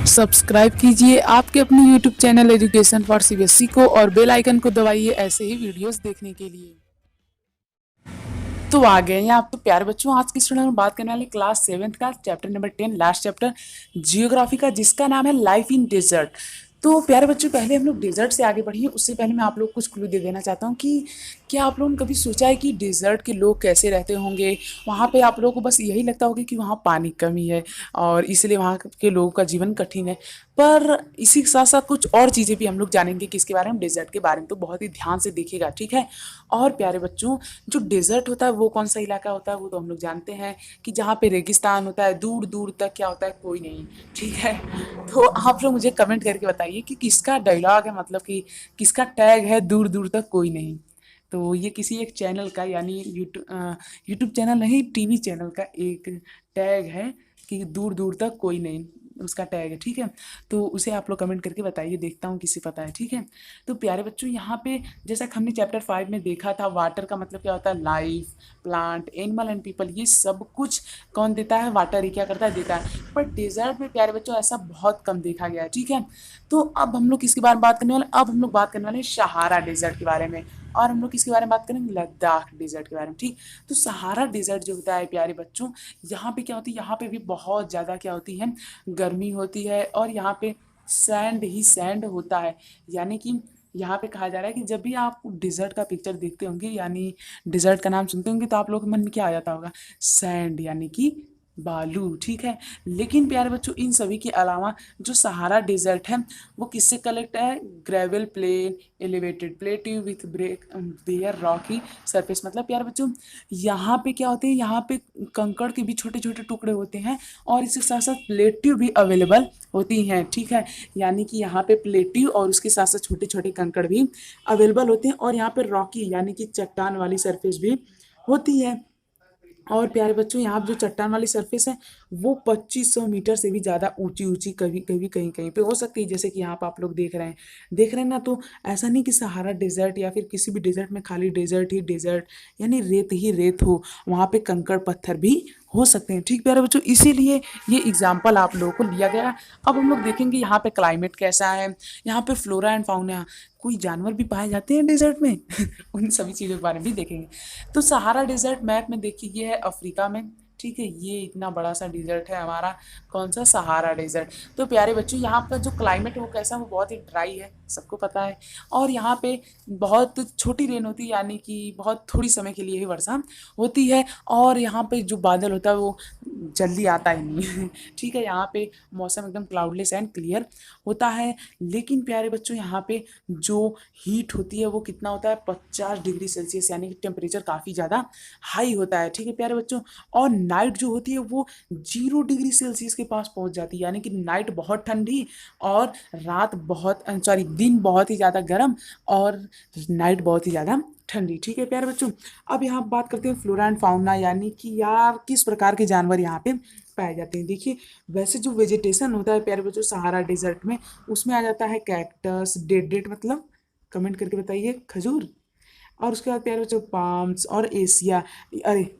Subscribe कीजिए आपके अपने YouTube channel education for CBSE को और बेल आइकन को दबाइए ऐसे ही वीडियोस देखने के लिए। तो आ गए हैं आप तो प्यारे बच्चों, आज की स्टूडेंट में बात करने वाले क्लास 7th का chapter number 10, last chapter geography का, जिसका नाम है लाइफ इन डेजर्ट। तो प्यारे बच्चों, पहले हम लोग डेजर्ट से आगे बढ़िए उससे पहले मैं आप लोग कुछ क्लू दे देना चाहता हूँ कि क्या आप लोगों ने कभी सोचा है कि डेजर्ट के लोग कैसे रहते होंगे। वहाँ पे आप लोगों को बस यही लगता होगा कि वहाँ पानी की कमी है और इसलिए वहाँ के लोगों का जीवन कठिन है। पर इसी के साथ साथ कुछ और चीज़ें भी हम लोग जानेंगे किसके बारे में, डेजर्ट के बारे में। तो बहुत ही ध्यान से देखिएगा, ठीक है। और प्यारे बच्चों, जो डेजर्ट होता है वो कौन सा इलाका होता है, वो तो हम लोग जानते हैं कि जहाँ पे रेगिस्तान होता है, दूर दूर तक क्या होता है, कोई नहीं, ठीक है। तो आप लोग मुझे कमेंट करके बताइए कि किसका डायलॉग है, मतलब कि किसका टैग है दूर दूर तक कोई नहीं। तो ये किसी एक चैनल का, यानी यूट्यूब चैनल नहीं, टीवी चैनल का एक टैग है कि दूर दूर तक कोई नहीं, उसका टैग है, ठीक है। तो उसे आप लोग कमेंट करके बताइए, देखता हूँ किसे पता है, ठीक है। तो प्यारे बच्चों, यहाँ पे जैसा कि हमने चैप्टर 5 में देखा था, वाटर का मतलब क्या होता है, life, plant, animal and people, ये सब कुछ कौन देता है, वाटर ही क्या करता है, देता है। पर डेजर्ट में प्यारे बच्चों ऐसा बहुत कम देखा गया है, ठीक है। तो अब हम लोग किसके बारे में बात करने वाले, अब हम लोग बात करने वाले हैं सहारा डेजर्ट के बारे में। और हम लोग किसके बारे में बात करेंगे, लद्दाख डेजर्ट के बारे में, ठीक। तो सहारा डेजर्ट जो होता है प्यारे बच्चों, यहाँ पे क्या होती है, यहाँ पे भी बहुत ज़्यादा क्या होती है, गर्मी होती है और यहाँ पे सैंड ही सैंड होता है। यानी कि यहाँ पे कहा जा रहा है कि जब भी आप डिजर्ट का पिक्चर देखते होंगे, यानी डिजर्ट का नाम सुनते होंगे, तो आप लोगों के मन में क्या आ जाता होगा, सैंड यानी कि बालू, ठीक है। लेकिन प्यारे बच्चों, इन सभी के अलावा जो सहारा डेजर्ट है वो किससे कलेक्ट है, gravel plain, elevated plateau with break bare rocky surface. मतलब प्यारे बच्चों, यहाँ पे क्या होते हैं, यहाँ पे कंकड़ के भी छोटे छोटे टुकड़े होते हैं और इसके साथ साथ प्लेट्यू भी अवेलेबल होती हैं, ठीक है। यानी कि यहाँ पे प्लेट्यू और उसके साथ साथ छोटे छोटे कंकड़ भी अवेलेबल होते हैं और यहाँ पे रॉकी यानी कि चट्टान वाली सरफेस भी होती है। और प्यारे बच्चों, यहाँ जो चट्टान वाली सरफेस है वो 2500 मीटर से भी ज़्यादा ऊंची ऊंची कभी कभी कहीं कहीं पे हो सकती है, जैसे कि यहाँ पर आप लोग देख रहे हैं ना। तो ऐसा नहीं कि सहारा डेजर्ट या फिर किसी भी डेजर्ट में खाली डेजर्ट ही डेजर्ट, यानी रेत ही रेत हो, वहाँ पे कंकड़ पत्थर भी हो सकते हैं, ठीक प्यारे बच्चों। इसीलिए ये एग्जाम्पल आप लोगों को लिया गया। अब हम लोग देखेंगे यहाँ पे क्लाइमेट कैसा है, यहाँ पे फ्लोरा एंड फाउना, कोई जानवर भी पाए जाते हैं डेजर्ट में उन सभी चीज़ों के बारे में भी देखेंगे। तो सहारा डेजर्ट मैप में देखिए, ये है अफ्रीका में, ठीक है। ये इतना बड़ा सा डेजर्ट है हमारा, कौन सा, सहारा डेजर्ट। तो प्यारे बच्चों, यहाँ का जो क्लाइमेट है वो कैसा है, वो बहुत ही ड्राई है, सबको पता है। और यहाँ पे बहुत छोटी रेन होती है, यानी कि बहुत थोड़ी समय के लिए ही वर्षा होती है। और यहाँ पे जो बादल होता है वो जल्दी आता ही नहीं है ठीक है। यहाँ पे मौसम एकदम क्लाउडलेस एंड क्लियर होता है। लेकिन प्यारे बच्चों, यहाँ पे जो हीट होती है वो कितना होता है, 50 डिग्री सेल्सियस, यानी कि टेम्परेचर काफ़ी ज़्यादा हाई होता है, ठीक है प्यारे बच्चों। और नाइट जो होती है वो 0 डिग्री सेल्सियस के पास पहुंच जाती है, यानी कि नाइट बहुत ठंडी और रात बहुत, सॉरी, दिन बहुत ही ज़्यादा गर्म और नाइट बहुत ही ज़्यादा ठंडी, ठीक है प्यारे बच्चों। अब यहाँ बात करते हैं फ्लोरा एंड फाउना, यानी कि यार किस प्रकार के जानवर यहाँ पे पाए जाते हैं। देखिए, वैसे जो वेजिटेशन होता है प्यारे बच्चों सहारा डेजर्ट में, उसमें आ जाता है कैक्टस, डेड, मतलब कमेंट करके बताइए, खजूर। और उसके बाद प्यारे बच्चों पाम्स और एशिया, अरे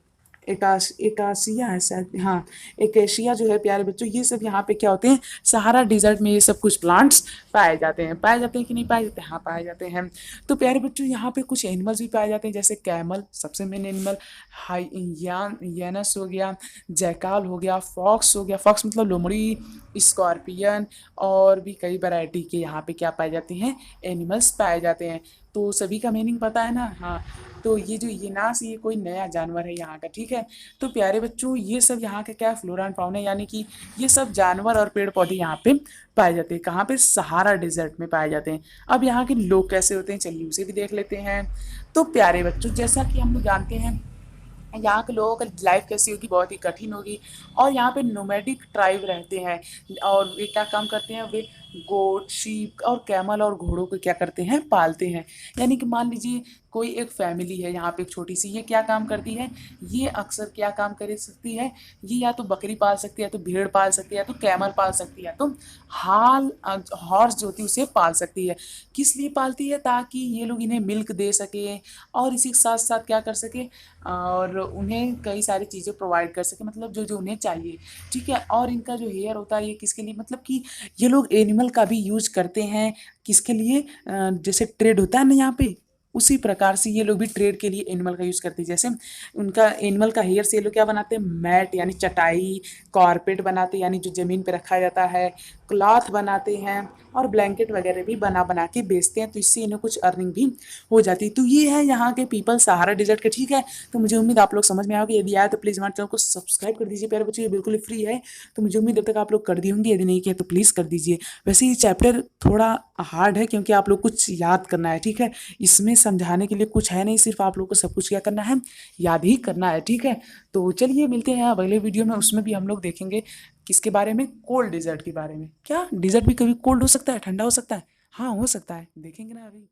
एकासिया है शायद, हाँ, एकेशिया जो है प्यारे बच्चों, ये सब यहाँ पे क्या होते हैं, सहारा डिजर्ट में ये सब कुछ प्लांट्स पाए जाते हैं कि नहीं पाए जाते, हाँ पाए जाते हैं। तो प्यारे बच्चों, यहाँ पे कुछ एनिमल्स भी पाए जाते हैं, जैसे कैमल सबसे मेन एनिमल, हाई यानस हो गया, जैकाल हो गया, फॉक्स हो गया, फॉक्स मतलब लोमड़ी, स्कॉर्पियन, और भी कई वैरायटी के यहाँ पे क्या पाए जाते हैं, एनिमल्स पाए जाते हैं। तो सभी का मीनिंग पता है ना, हाँ। तो ये जो येनास, ये कोई नया जानवर है यहाँ का, ठीक है। तो प्यारे बच्चों, ये सब यहाँ का क्या है, फ्लोरा एंड फाउना, यानी कि ये सब जानवर और पेड़ पौधे यहाँ पे पाए जाते हैं, कहाँ पे, सहारा डेजर्ट में पाए जाते हैं। अब यहाँ के लोग कैसे होते हैं, चलिए उसे भी देख लेते हैं। तो प्यारे बच्चों, जैसा कि हम लोग जानते हैं, यहाँ के लोगों की लाइफ कैसी होगी, बहुत ही कठिन होगी। और यहाँ पे नोमैडिक ट्राइब रहते हैं और वे क्या काम करते हैं, वे गोट, शीप और कैमल और घोड़ों को क्या करते हैं, पालते हैं। यानी कि मान लीजिए कोई एक फैमिली है यहाँ पे एक छोटी सी, ये क्या काम करती है, ये अक्सर क्या काम कर सकती है, ये या तो बकरी पाल सकती है, या तो भेड़ पाल सकती है, या तो कैमल पाल सकती है, या तो हॉर्स जो होती है उसे पाल सकती है। किस लिए पालती है, ताकि ये लोग इन्हें मिल्क दे सके और इसी के साथ साथ क्या कर सके, और उन्हें कई सारी चीज़ें प्रोवाइड कर सके, मतलब जो जो उन्हें चाहिए। ठीक है, और इनका जो हेयर होता है ये किसके लिए, मतलब कि ये लोग एनिमल का भी यूज करते हैं, किसके लिए, जैसे ट्रेड होता है ना यहाँ पे, उसी प्रकार से ये लोग भी ट्रेड के लिए एनिमल का यूज करते हैं। जैसे उनका एनिमल का हेयर से ये लोग क्या बनाते हैं, मैट यानी चटाई, कारपेट बनाते हैं यानी जो जमीन पे रखा जाता है, क्लॉथ बनाते हैं, और ब्लैंकेट वगैरह भी बना बना के बेचते हैं, तो इससे इन्हें कुछ अर्निंग भी हो जाती है। तो ये है यहाँ के पीपल सहारा डिजर्ट के। ठीक है, तो मुझे उम्मीद आप लोग समझ में आओगे। यदि आया तो प्लीज़ हमारे चैनल को सब्सक्राइब कर दीजिए प्यारे बच्चों, ये बिल्कुल फ्री है। तो मुझे उम्मीद अब तक आप लोग कर दी होंगी, यदि नहीं किया तो प्लीज़ कर दीजिए। वैसे ये चैप्टर थोड़ा हार्ड है क्योंकि आप लोग कुछ याद करना है। ठीक है, इसमें समझाने के लिए कुछ है नहीं, सिर्फ आप लोग को सब कुछ क्या करना है, याद ही करना है। ठीक है, तो चलिए मिलते हैं अगले वीडियो में, उसमें भी हम लोग देखेंगे किसके बारे में, कोल्ड डिजर्ट के बारे में। क्या डिजर्ट भी कभी कोल्ड हो सकता है, ठंडा हो सकता है? हाँ हो सकता है, देखेंगे ना अभी।